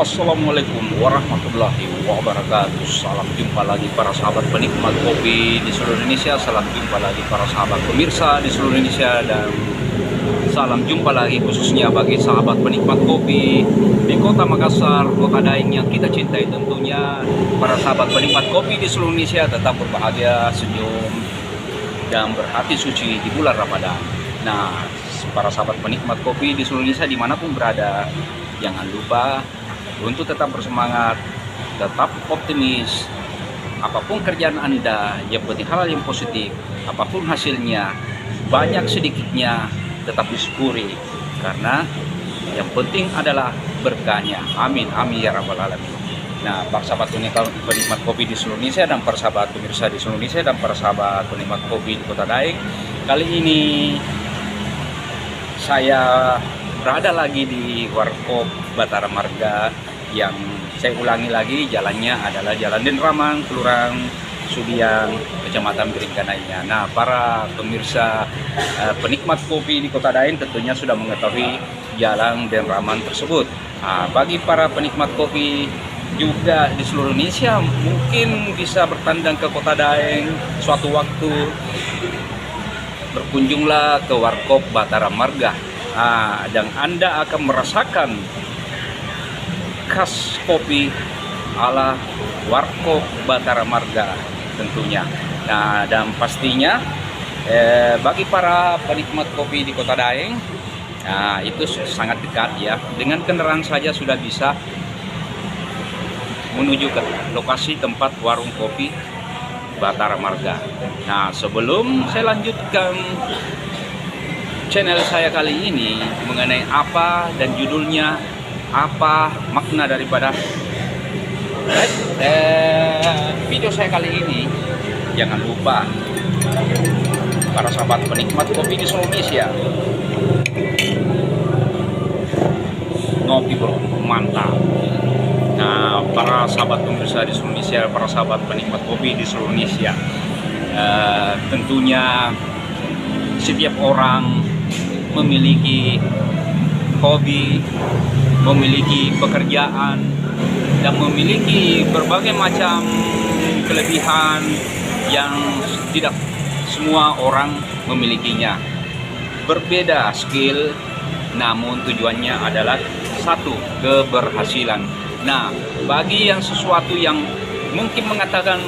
Assalamualaikum warahmatullahi wabarakatuh. Salam jumpa lagi para sahabat penikmat kopi di seluruh Indonesia. Salam jumpa lagi para sahabat pemirsa di seluruh Indonesia. Dan salam jumpa lagi khususnya bagi sahabat penikmat kopi di kota Makassar, kota Daeng yang kita cintai tentunya. Para sahabat penikmat kopi di seluruh Indonesia tetap berbahagia, senyum, dan berhati suci di bulan Ramadan. Nah, para sahabat penikmat kopi di seluruh Indonesia dimanapun berada, jangan lupa untuk tetap bersemangat, tetap optimis. Apapun kerjaan Anda, yang penting hal yang positif. Apapun hasilnya, banyak sedikitnya, tetap disyukuri. Karena yang penting adalah berkahnya. Amin, amin ya rabbal alamin. Nah, para sahabat penikmat kopi di seluruh Indonesia dan para sahabat pemirsa di seluruh Indonesia dan para sahabat penikmat kopi di kota Daeng, kali ini saya berada lagi di Warkop Batara Marga, yang saya ulangi lagi, jalannya adalah Jalan Denraman, Kelurahan Sudiang, Kecamatan Biringkanainya. Nah, para pemirsa penikmat kopi di kota Daeng tentunya sudah mengetahui Jalan Denraman tersebut. Nah, bagi para penikmat kopi juga di seluruh Indonesia mungkin bisa bertandang ke kota Daeng suatu waktu, berkunjunglah ke Warkop Batara Marga. Dan Anda akan merasakan khas kopi ala Warkop Batara Marga tentunya. Nah, dan pastinya bagi para penikmat kopi di kota Daeng, itu sangat dekat ya. Dengan kendaraan saja sudah bisa menuju ke lokasi tempat warung kopi Batara Marga. Nah, sebelum saya lanjutkan channel saya kali ini mengenai apa dan judulnya, apa makna daripada video saya kali ini, jangan lupa para sahabat penikmat kopi di seluruh Indonesia, ngopi bro, mantap. Nah, para sahabat pemirsa di seluruh Indonesia, para sahabat penikmat kopi di seluruh Indonesia, tentunya setiap orang memiliki hobi, memiliki pekerjaan, dan memiliki berbagai macam kelebihan yang tidak semua orang memilikinya. Berbeda skill, namun tujuannya adalah satu, keberhasilan. Nah, bagi yang sesuatu yang mungkin mengatakan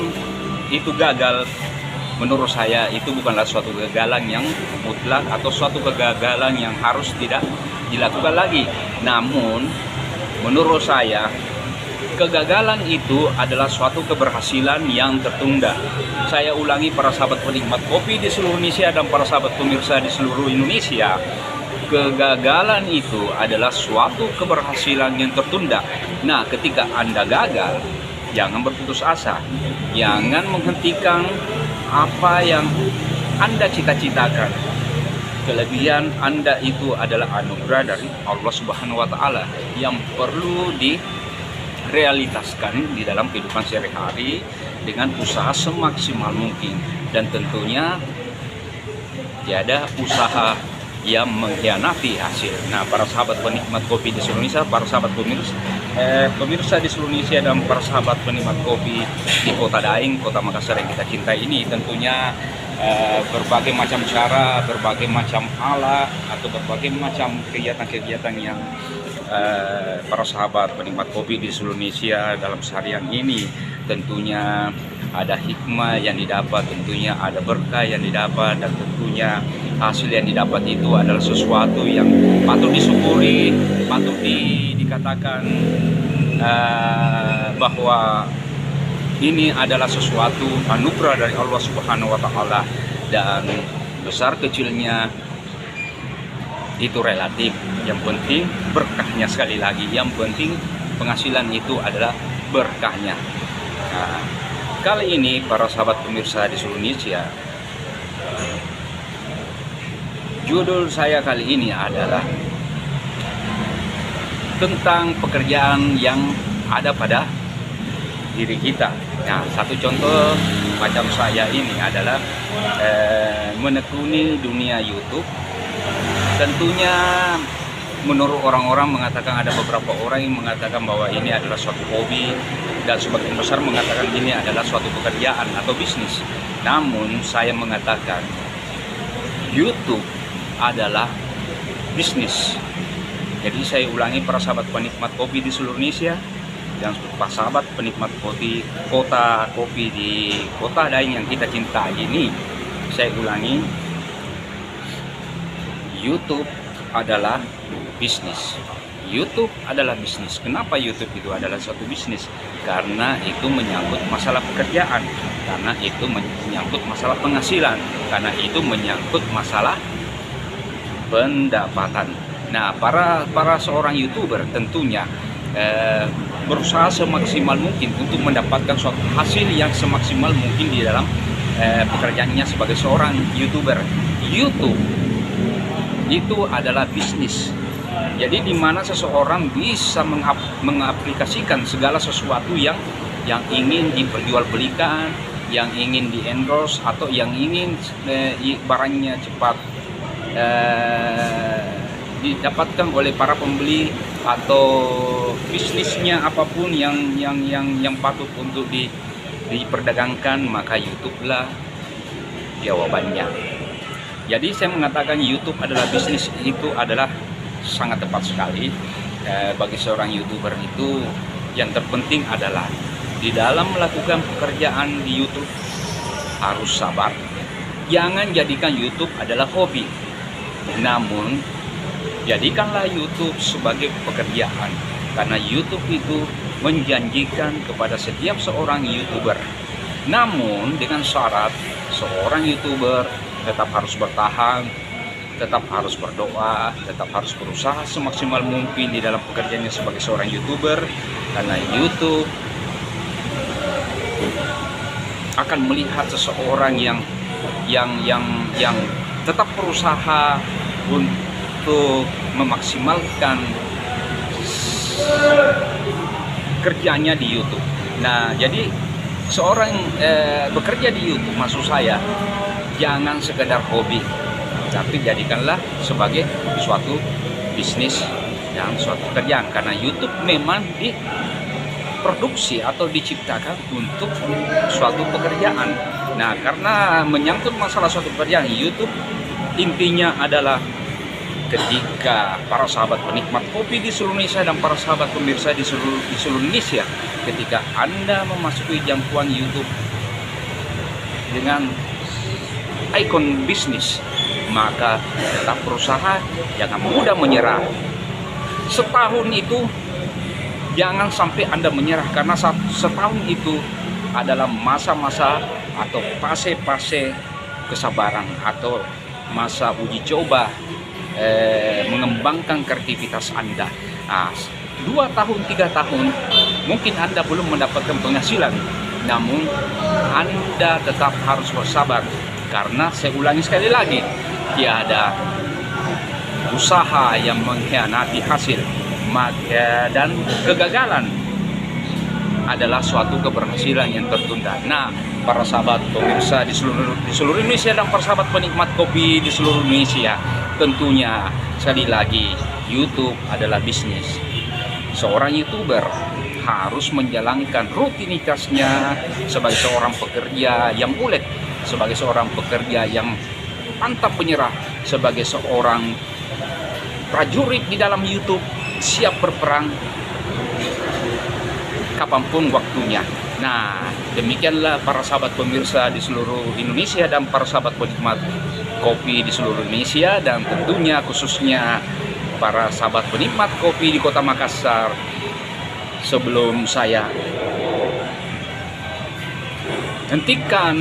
itu gagal, menurut saya itu bukanlah suatu kegagalan yang mutlak atau suatu kegagalan yang harus tidak dilakukan lagi. Namun, menurut saya, kegagalan itu adalah suatu keberhasilan yang tertunda. Saya ulangi para sahabat penikmat kopi di seluruh Indonesia dan para sahabat pemirsa di seluruh Indonesia, kegagalan itu adalah suatu keberhasilan yang tertunda. Nah, ketika Anda gagal, jangan berputus asa. Jangan menghentikan apa yang Anda cita-citakan. Kelebihan Anda itu adalah anugerah dari Allah Subhanahu wa Ta'ala yang perlu direalitaskan di dalam kehidupan sehari-hari dengan usaha semaksimal mungkin. Dan tentunya tiada usaha yang mengkhianati hasil. Nah, para sahabat penikmat kopi di seluruh Indonesia, para sahabat pemirsa di seluruh Indonesia, dan para sahabat penikmat kopi di kota Daeng, kota Makassar yang kita cintai ini, tentunya berbagai macam cara, berbagai macam ala, atau berbagai macam kegiatan-kegiatan yang para sahabat penikmat kopi di seluruh Indonesia dalam seharian ini, tentunya ada hikmah yang didapat, tentunya ada berkah yang didapat, dan tentunya hasil yang didapat itu adalah sesuatu yang patut disyukuri, patut dikatakan bahwa ini adalah sesuatu anugerah dari Allah Subhanahu wa Ta'ala, dan besar kecilnya itu relatif. Yang penting berkahnya, sekali lagi, yang penting penghasilan itu adalah berkahnya. Nah, kali ini para sahabat pemirsa di seluruh Indonesia, judul saya kali ini adalah tentang pekerjaan yang ada pada diri kita. Nah, satu contoh macam saya ini adalah menekuni dunia YouTube. Tentunya menurut orang-orang mengatakan, ada beberapa orang yang mengatakan bahwa ini adalah suatu hobi, dan sebagian besar mengatakan ini adalah suatu pekerjaan atau bisnis. Namun saya mengatakan YouTube adalah bisnis. Jadi saya ulangi, para sahabat penikmat kopi di seluruh Indonesia dan para sahabat penikmat kopi di Kota Daeng yang kita cintai ini, saya ulangi, YouTube adalah bisnis. YouTube adalah bisnis. Kenapa YouTube itu adalah suatu bisnis? Karena itu menyangkut masalah pekerjaan, karena itu menyangkut masalah penghasilan, karena itu menyangkut masalah pendapatan. Nah, para seorang YouTuber tentunya berusaha semaksimal mungkin untuk mendapatkan suatu hasil yang semaksimal mungkin di dalam pekerjaannya sebagai seorang YouTuber. YouTube itu adalah bisnis. Jadi di mana seseorang bisa mengaplikasikan segala sesuatu yang ingin diperjualbelikan, yang ingin di-endorse, atau yang ingin barangnya cepat didapatkan oleh para pembeli, atau bisnisnya apapun yang patut untuk diperdagangkan, maka YouTube lah jawabannya. Jadi saya mengatakan YouTube adalah bisnis, itu adalah sangat tepat sekali. Bagi seorang YouTuber itu yang terpenting adalah di dalam melakukan pekerjaan di YouTube harus sabar. Jangan jadikan YouTube adalah hobi, namun jadikanlah YouTube sebagai pekerjaan, karena YouTube itu menjanjikan kepada setiap seorang YouTuber. Namun dengan syarat seorang YouTuber tetap harus bertahan, tetap harus berdoa, tetap harus berusaha semaksimal mungkin di dalam pekerjaannya sebagai seorang YouTuber, karena YouTube akan melihat seseorang yang tetap berusaha untuk memaksimalkan kerjanya di YouTube. Nah, jadi seorang bekerja di YouTube, maksud saya, jangan sekedar hobi, tapi jadikanlah sebagai suatu bisnis dan suatu pekerjaan, karena YouTube memang diproduksi atau diciptakan untuk suatu pekerjaan. Nah, karena menyangkut masalah suatu pekerjaan, YouTube intinya adalah ketika para sahabat penikmat kopi di seluruh Indonesia dan para sahabat pemirsa di seluruh Indonesia, ketika Anda memasuki jangkauan YouTube dengan ikon bisnis, maka tetap berusaha, jangan mudah menyerah. Setahun itu jangan sampai Anda menyerah, karena setahun itu adalah masa-masa atau fase-fase kesabaran atau masa uji coba mengembangkan kreativitas Anda. Nah, 2 tahun, 3 tahun mungkin Anda belum mendapatkan penghasilan, namun Anda tetap harus bersabar, karena saya ulangi sekali lagi, tiada usaha yang mengkhianati hasil, maka dan kegagalan adalah suatu keberhasilan yang tertunda. Nah, para sahabat pemirsa di seluruh Indonesia dan para sahabat penikmat kopi di seluruh Indonesia, tentunya sekali lagi YouTube adalah bisnis. Seorang YouTuber harus menjalankan rutinitasnya sebagai seorang pekerja yang ulet, sebagai seorang pekerja yang pantang menyerah, sebagai seorang prajurit di dalam YouTube, siap berperang kapanpun waktunya. Nah, demikianlah para sahabat pemirsa di seluruh Indonesia dan para sahabat penikmat kopi di seluruh Indonesia, dan tentunya khususnya para sahabat penikmat kopi di Kota Makassar. Sebelum saya hentikan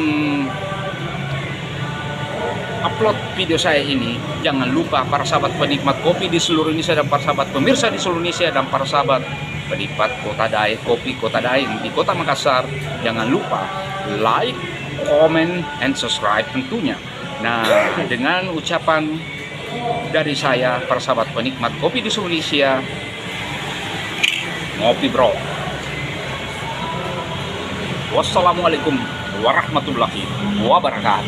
upload video saya ini, jangan lupa para sahabat penikmat kopi di seluruh Indonesia dan para sahabat pemirsa di seluruh Indonesia dan para sahabat penikmat Kota Daeng, kopi Kota Daeng di Kota Makassar, jangan lupa like, comment, and subscribe tentunya. Nah, dengan ucapan dari saya, para sahabat penikmat kopi di seluruh Indonesia, ngopi bro. Wassalamualaikum warahmatullahi wabarakatuh.